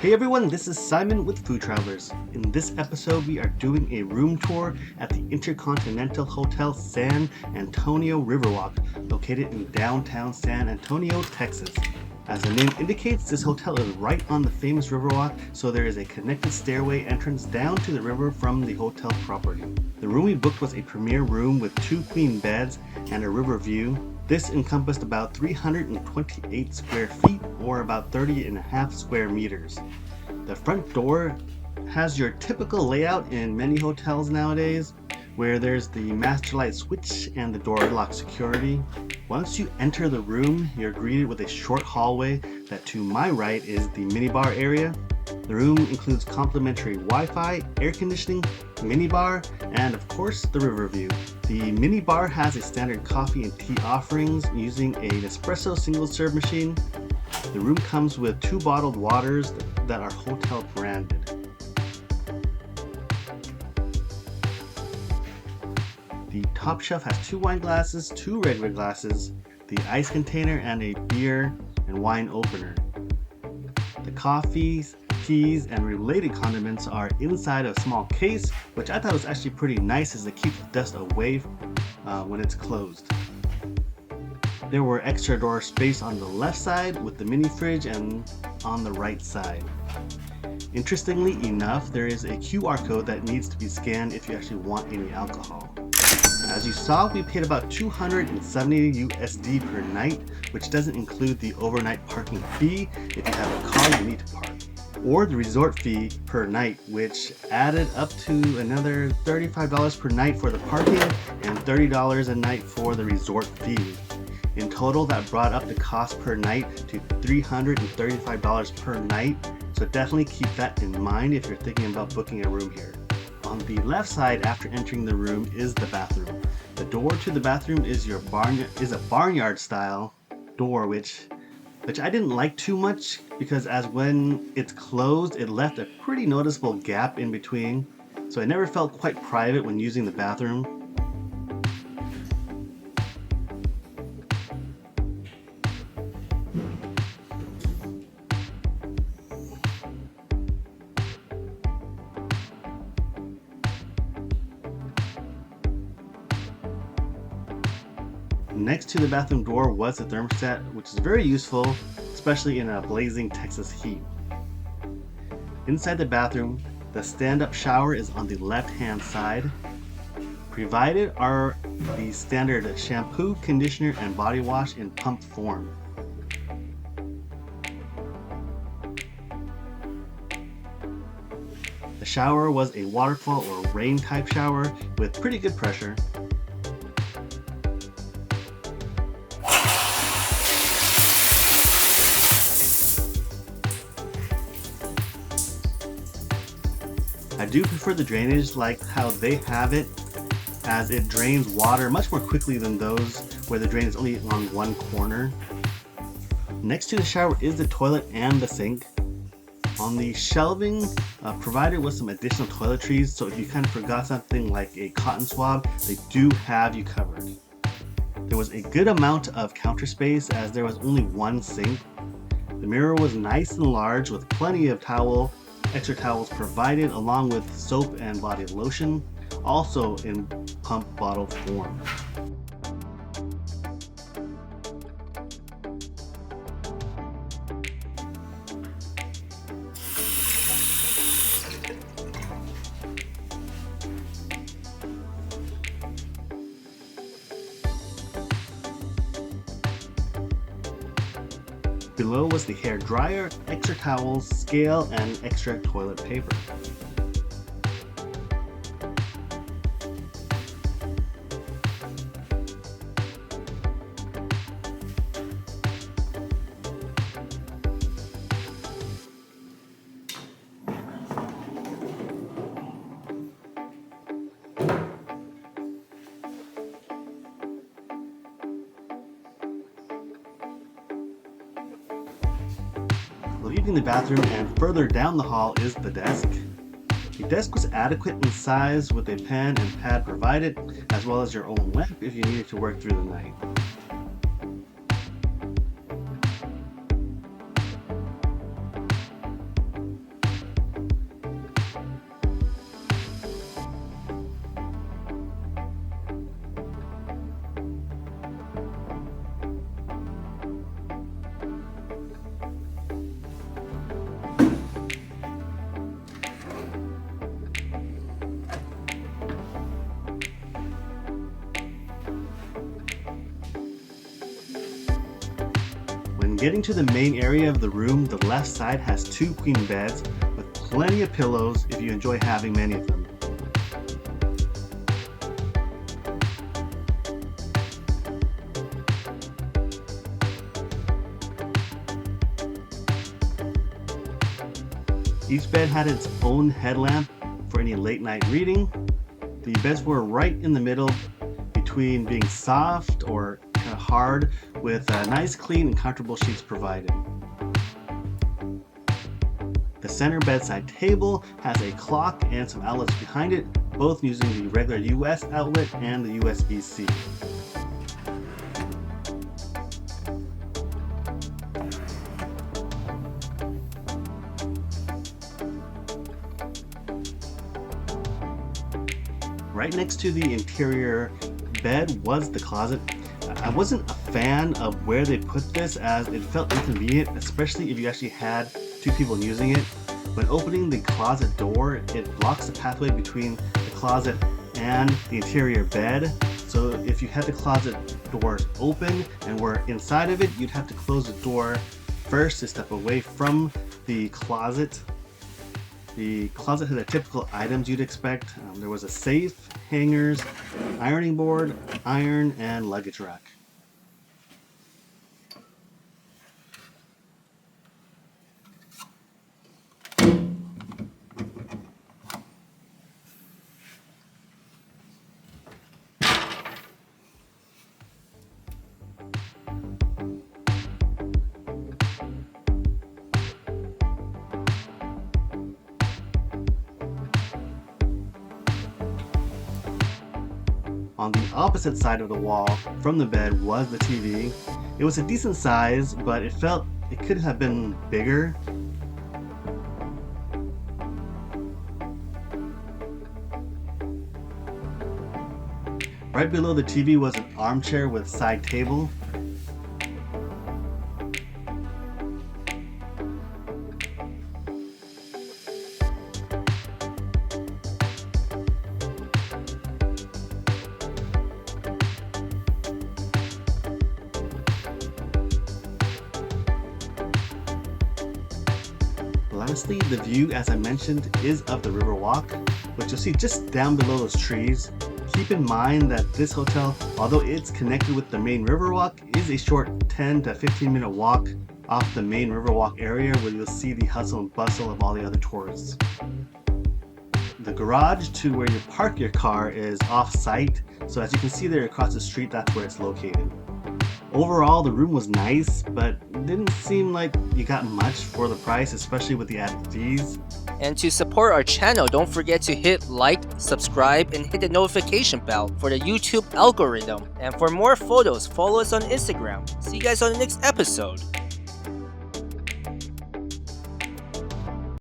Hey everyone, this is Simon with Food Travelers. In this episode, we are doing a room tour at the Intercontinental Hotel San Antonio Riverwalk, located in downtown San Antonio, Texas. As the name indicates, this hotel is right on the famous Riverwalk, so there is a connected stairway entrance down to the river from the hotel property. The room we booked was a premier room with 2 queen beds and a river view. This encompassed about 328 square feet, or about 30.5 square meters. The front door has your typical layout in many hotels nowadays, where there's the master light switch and the door lock security. Once you enter the room, you're greeted with a short hallway that to my right is the minibar area. The room includes complimentary Wi-Fi, air conditioning, minibar, and of course the river view. The minibar has a standard coffee and tea offerings using an espresso single serve machine. The room comes with 2 bottled waters that are hotel branded. The top shelf has 2 wine glasses, 2 regular glasses, the ice container, and a beer and wine opener. The coffees, teas, and related condiments are inside a small case, which I thought was actually pretty nice as it keeps dust away when it's closed. There were extra door space on the left side with the mini fridge and on the right side. Interestingly enough, there is a QR code that needs to be scanned if you actually want any alcohol. As you saw, we paid about $270 USD per night, which doesn't include the overnight parking fee. If you have a car, you need to park, or the resort fee per night, which added up to another $35 per night for the parking and $30 a night for the resort fee. In total, that brought up the cost per night to $335 per night, so definitely keep that in mind if you're thinking about booking a room here. On the left side after entering the room is the bathroom. The door to the bathroom is a barnyard style door, which I didn't like too much because as when it's closed, it left a pretty noticeable gap in between, so I never felt quite private when using the bathroom. Next to the bathroom door was the thermostat, which is very useful, especially in a blazing Texas heat. Inside the bathroom, the stand-up shower is on the left-hand side. Provided are the standard shampoo, conditioner, and body wash in pump form. The shower was a waterfall or rain type shower with pretty good pressure. I do prefer the drainage like how they have it, as it drains water much more quickly than those where the drain is only on one corner. Next to the shower is the toilet and the sink. On the shelving, provided with some additional toiletries, so if you kind of forgot something like a cotton swab, they do have you covered. There was a good amount of counter space as there was only one sink. The mirror was nice and large with plenty of extra towels provided along with soap and body lotion, also in pump bottle form. Below was the hair dryer, extra towels, scale, and extra toilet paper. Leaving the bathroom and further down the hall is the desk. The desk was adequate in size with a pen and pad provided, as well as your own lamp if you needed to work through the night. getting to the main area of the room, the left side has 2 queen beds with plenty of pillows if you enjoy having many of them. Each bed had its own headlamp for any late night reading. The beds were right in the middle between being soft or kind of hard, with nice, clean, and comfortable sheets provided. The center bedside table has a clock and some outlets behind it, both using the regular US outlet and the USB-C. Right next to the interior bed was the closet. I wasn't a fan of where they put this, as it felt inconvenient, especially if you actually had 2 people using it. When opening the closet door, it blocks the pathway between the closet and the interior bed. So if you had the closet doors open and were inside of it, you'd have to close the door first to step away from the closet. The closet had the typical items you'd expect. There was a safe, hangers, ironing board, iron, and luggage rack. On the opposite side of the wall from the bed was the TV. It was a decent size, but it felt it could have been bigger. Right below the TV was an armchair with side table. Lastly, the view, as I mentioned, is of the Riverwalk, which you'll see just down below those trees. Keep in mind that this hotel, although it's connected with the main Riverwalk, is a short 10 to 15 minute walk off the main Riverwalk area, where you'll see the hustle and bustle of all the other tourists. The garage to where you park your car is off-site, so as you can see there across the street, that's where it's located. Overall, the room was nice, but didn't seem like you got much for the price, especially with the added fees. And to support our channel, don't forget to hit like, subscribe, and hit the notification bell for the YouTube algorithm. And for more photos, follow us on Instagram. See you guys on the next episode.